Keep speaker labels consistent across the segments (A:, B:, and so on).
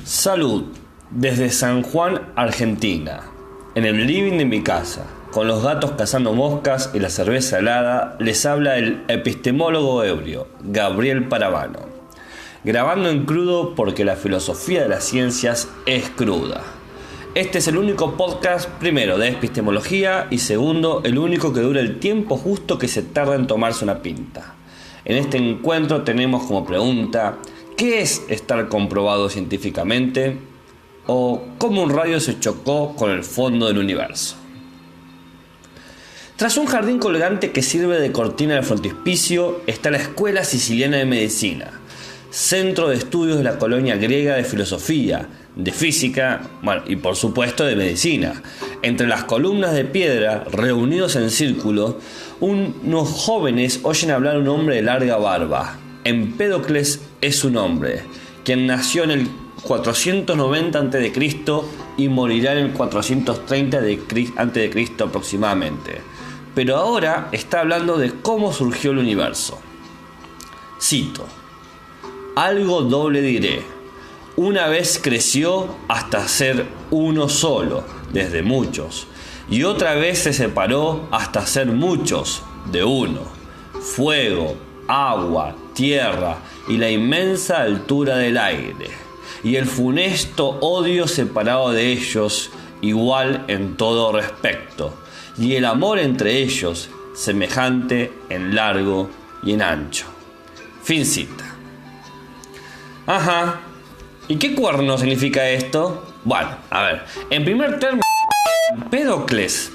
A: Salud, desde San Juan, Argentina, en el living de mi casa, con los gatos cazando moscas y la cerveza helada, les habla el epistemólogo ebrio, Gabriel Parabano, grabando en crudo porque la filosofía de las ciencias es cruda. Este es el único podcast, primero, de epistemología y segundo, el único que dura el tiempo justo que se tarda en tomarse una pinta. En este encuentro tenemos como pregunta: ¿qué es estar comprobado científicamente? ¿O cómo un rayo se chocó con el fondo del universo? Tras un jardín colgante que sirve de cortina del frontispicio está la Escuela Siciliana de Medicina, centro de estudios de la colonia griega de filosofía, de física, y por supuesto de medicina. Entre las columnas de piedra, reunidos en círculo, unos jóvenes oyen hablar a un hombre de larga barba. Empédocles es su nombre, quien nació en el 490 a.C. y morirá en el 430 a.C. aproximadamente. Pero ahora está hablando de cómo surgió el universo. Cito: algo doble diré. Una vez creció hasta ser uno solo, desde muchos, y otra vez se separó hasta ser muchos, de uno. Fuego, agua, tierra y la inmensa altura del aire, y el funesto odio separado de ellos, igual en todo respecto, y el amor entre ellos, semejante en largo y en ancho. Fin cita. Ajá. ¿Y qué cuerno significa esto? Bueno, a ver. En primer término, Empédocles,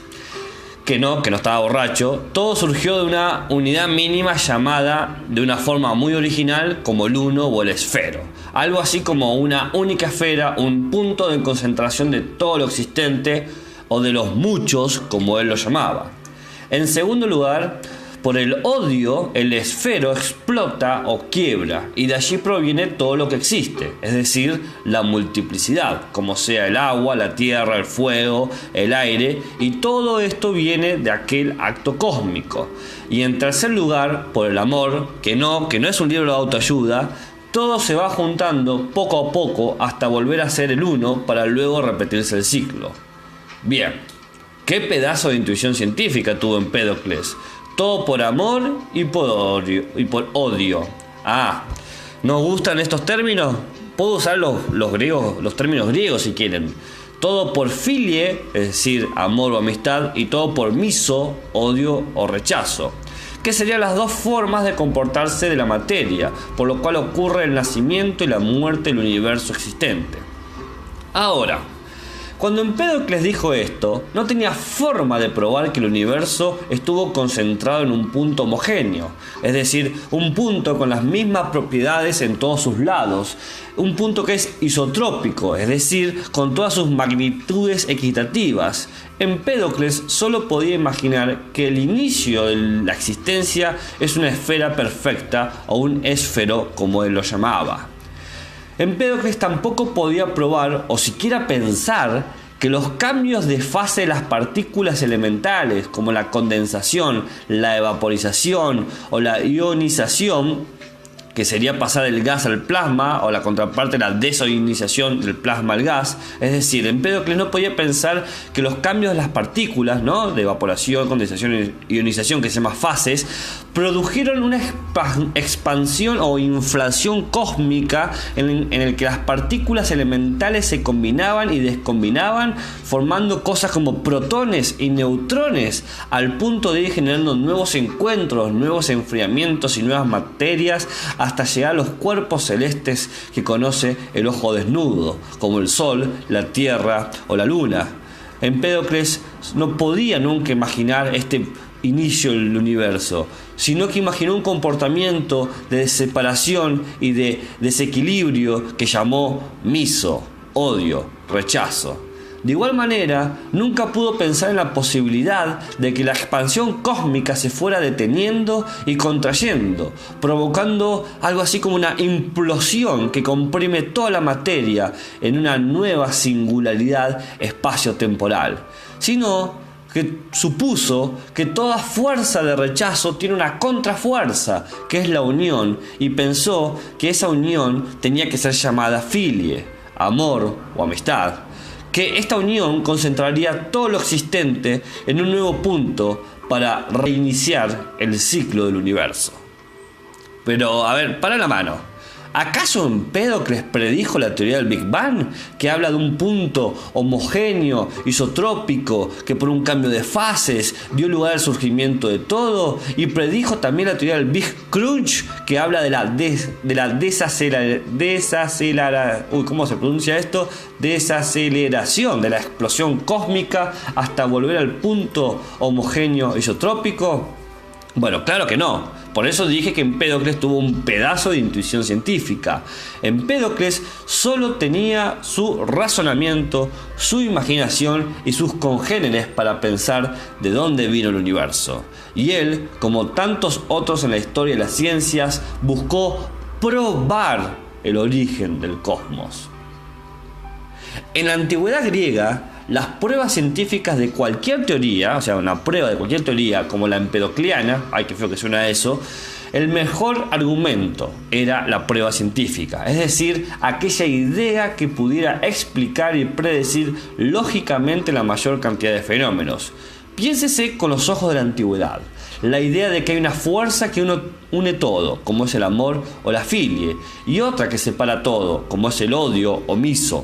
A: que no estaba borracho, todo surgió de una unidad mínima llamada de una forma muy original como el uno o el esfero. Algo así como una única esfera, un punto de concentración de todo lo existente, o de los muchos, como él lo llamaba. En segundo lugar, por el odio, el esfero explota o quiebra, y de allí proviene todo lo que existe, es decir, la multiplicidad, como sea el agua, la tierra, el fuego, el aire, y todo esto viene de aquel acto cósmico. Y en tercer lugar, por el amor, que no es un libro de autoayuda, todo se va juntando poco a poco hasta volver a ser el uno para luego repetirse el ciclo. Bien, ¿qué pedazo de intuición científica tuvo Empédocles? Todo por amor y por odio. ¿Nos gustan estos términos? Puedo usar los términos griegos si quieren. Todo por filie, es decir, amor o amistad, y todo por miso, odio o rechazo, que serían las dos formas de comportarse de la materia, por lo cual ocurre el nacimiento y la muerte del universo existente. Ahora, cuando Empédocles dijo esto, no tenía forma de probar que el universo estuvo concentrado en un punto homogéneo, es decir, un punto con las mismas propiedades en todos sus lados, un punto que es isotrópico, es decir, con todas sus magnitudes equitativas. Empédocles solo podía imaginar que el inicio de la existencia es una esfera perfecta o un esfero, como él lo llamaba. Empédocles tampoco podía probar o siquiera pensar que los cambios de fase de las partículas elementales, como la condensación, la evaporización o la ionización, que sería pasar del gas al plasma, o la contraparte, la desionización del plasma al gas. Es decir, Empédocles no podía pensar que los cambios de las partículas, de evaporación, condensación e ionización, que se llaman fases, produjeron una expansión o inflación cósmica en el que las partículas elementales se combinaban y descombinaban, formando cosas como protones y neutrones, al punto de ir generando nuevos encuentros, nuevos enfriamientos y nuevas materias, hasta llegar a los cuerpos celestes que conoce el ojo desnudo, como el Sol, la Tierra o la Luna. Empédocles no podía nunca imaginar este inicio del universo, sino que imaginó un comportamiento de separación y de desequilibrio que llamó miso, odio, rechazo. De igual manera, nunca pudo pensar en la posibilidad de que la expansión cósmica se fuera deteniendo y contrayendo, provocando algo así como una implosión que comprime toda la materia en una nueva singularidad espacio-temporal, sino que supuso que toda fuerza de rechazo tiene una contrafuerza, que es la unión, y pensó que esa unión tenía que ser llamada filie, amor o amistad, que esta unión concentraría todo lo existente en un nuevo punto para reiniciar el ciclo del universo. Pero, a ver, para la mano. ¿Acaso Empédocles predijo la teoría del Big Bang, que habla de un punto homogéneo, isotrópico, que por un cambio de fases dio lugar al surgimiento de todo? Y predijo también la teoría del Big Crunch, que habla de la desaceleración de la explosión cósmica hasta volver al punto homogéneo isotrópico. Bueno, claro que no. Por eso dije que Empédocles tuvo un pedazo de intuición científica. Empédocles solo tenía su razonamiento, su imaginación y sus congéneres para pensar de dónde vino el universo. Y él, como tantos otros en la historia de las ciencias, buscó probar el origen del cosmos. En la antigüedad griega, las pruebas científicas de cualquier teoría, o sea, una prueba de cualquier teoría como la empedocliana, ay, qué feo que suena eso, el mejor argumento era la prueba científica, es decir, aquella idea que pudiera explicar y predecir lógicamente la mayor cantidad de fenómenos. Piénsese con los ojos de la antigüedad, la idea de que hay una fuerza que une todo, como es el amor o la filie, y otra que separa todo, como es el odio o miso.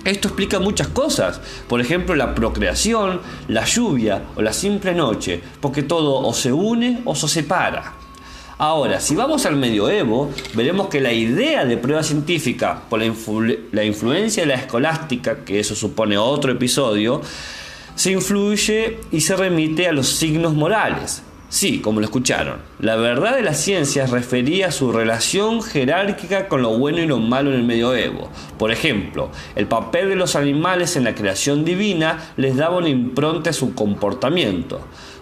A: Esto explica muchas cosas, por ejemplo la procreación, la lluvia o la simple noche, porque todo o se une o se separa. Ahora, si vamos al medioevo, veremos que la idea de prueba científica, por la influencia de la escolástica, que eso supone otro episodio, se influye y se remite a los signos morales. Sí, como lo escucharon, la verdad de la ciencia refería a su relación jerárquica con lo bueno y lo malo en el medioevo. Por ejemplo, el papel de los animales en la creación divina les daba una impronta a su comportamiento.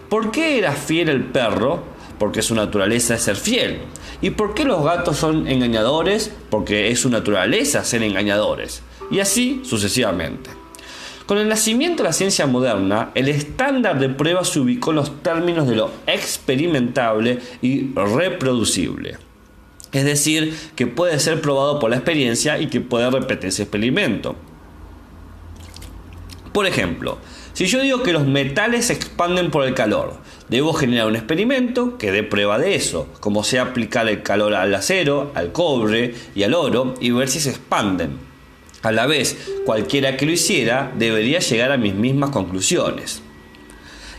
A: ¿Por qué era fiel el perro? Porque su naturaleza es ser fiel. ¿Y por qué los gatos son engañadores? Porque es su naturaleza ser engañadores. Y así sucesivamente. Con el nacimiento de la ciencia moderna, el estándar de prueba se ubicó en los términos de lo experimentable y reproducible. Es decir, que puede ser probado por la experiencia y que puede repetirse experimento. Por ejemplo, si yo digo que los metales se expanden por el calor, debo generar un experimento que dé prueba de eso, como sea aplicar el calor al acero, al cobre y al oro y ver si se expanden. A la vez, cualquiera que lo hiciera debería llegar a mis mismas conclusiones.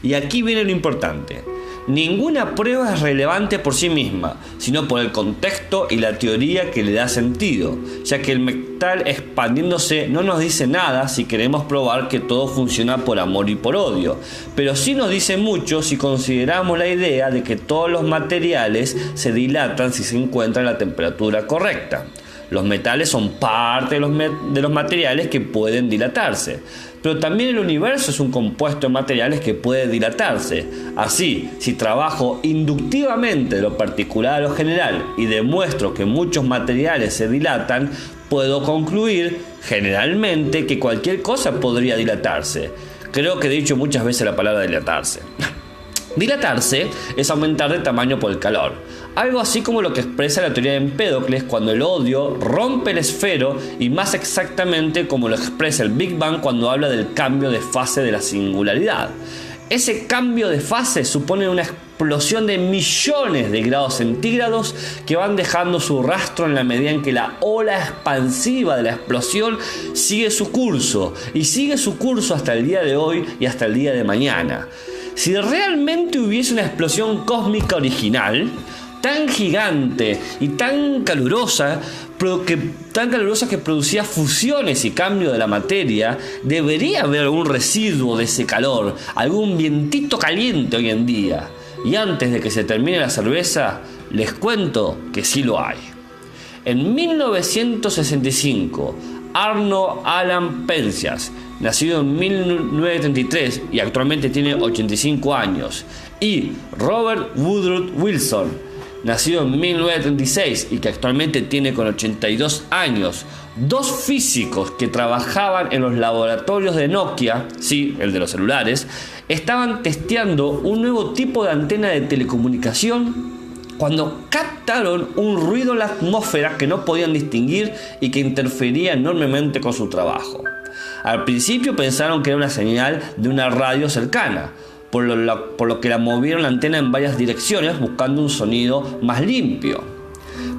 A: Y aquí viene lo importante. Ninguna prueba es relevante por sí misma, sino por el contexto y la teoría que le da sentido, ya que el metal expandiéndose no nos dice nada si queremos probar que todo funciona por amor y por odio, pero sí nos dice mucho si consideramos la idea de que todos los materiales se dilatan si se encuentran a la temperatura correcta. Los metales son parte de los materiales que pueden dilatarse, pero también el universo es un compuesto de materiales que puede dilatarse. Así, si trabajo inductivamente de lo particular a lo general y demuestro que muchos materiales se dilatan, puedo concluir generalmente que cualquier cosa podría dilatarse. Creo que he dicho muchas veces la palabra dilatarse. Dilatarse es aumentar de tamaño por el calor, algo así como lo que expresa la teoría de Empédocles cuando el odio rompe el esfero y más exactamente como lo expresa el Big Bang cuando habla del cambio de fase de la singularidad. Ese cambio de fase supone una explosión de millones de grados centígrados que van dejando su rastro en la medida en que la ola expansiva de la explosión sigue su curso y sigue su curso hasta el día de hoy y hasta el día de mañana. Si realmente hubiese una explosión cósmica original, tan gigante y tan calurosa que producía fusiones y cambio de la materia, debería haber algún residuo de ese calor, algún vientito caliente hoy en día. Y antes de que se termine la cerveza, les cuento que sí lo hay. En 1965, Arno Alan Penzias, nacido en 1933 y actualmente tiene 85 años, y Robert Woodrow Wilson, nacido en 1936 y que actualmente tiene con 82 años, dos físicos que trabajaban en los laboratorios de Nokia, sí, el de los celulares, estaban testeando un nuevo tipo de antena de telecomunicación cuando captaron un ruido en la atmósfera que no podían distinguir y que interfería enormemente con su trabajo. Al principio pensaron que era una señal de una radio cercana, por lo que la movieron la antena en varias direcciones buscando un sonido más limpio.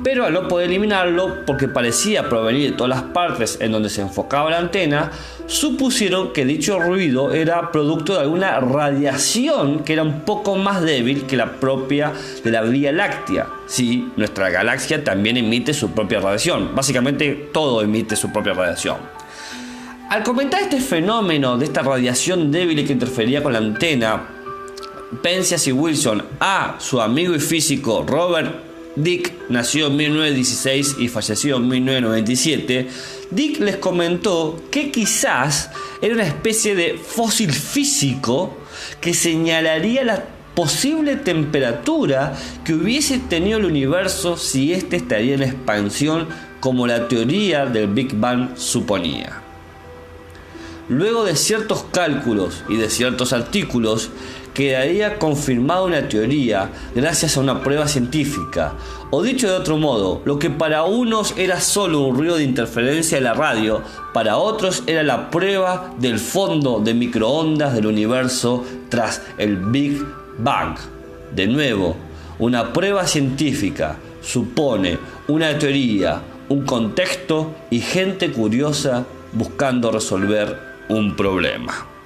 A: Pero al no poder eliminarlo porque parecía provenir de todas las partes en donde se enfocaba la antena, supusieron que dicho ruido era producto de alguna radiación que era un poco más débil que la propia de la Vía Láctea. Sí, nuestra galaxia también emite su propia radiación. Básicamente todo emite su propia radiación. Al comentar este fenómeno de esta radiación débil que interfería con la antena, Penzias y Wilson a su amigo y físico Robert Dicke, nació en 1916 y falleció en 1997, Dicke les comentó que quizás era una especie de fósil físico que señalaría la posible temperatura que hubiese tenido el universo si éste estaría en expansión como la teoría del Big Bang suponía. Luego de ciertos cálculos y de ciertos artículos, quedaría confirmada una teoría gracias a una prueba científica, o dicho de otro modo, lo que para unos era solo un ruido de interferencia de la radio, para otros era la prueba del fondo de microondas del universo tras el Big Bang. De nuevo, una prueba científica supone una teoría, un contexto y gente curiosa buscando resolver un problema.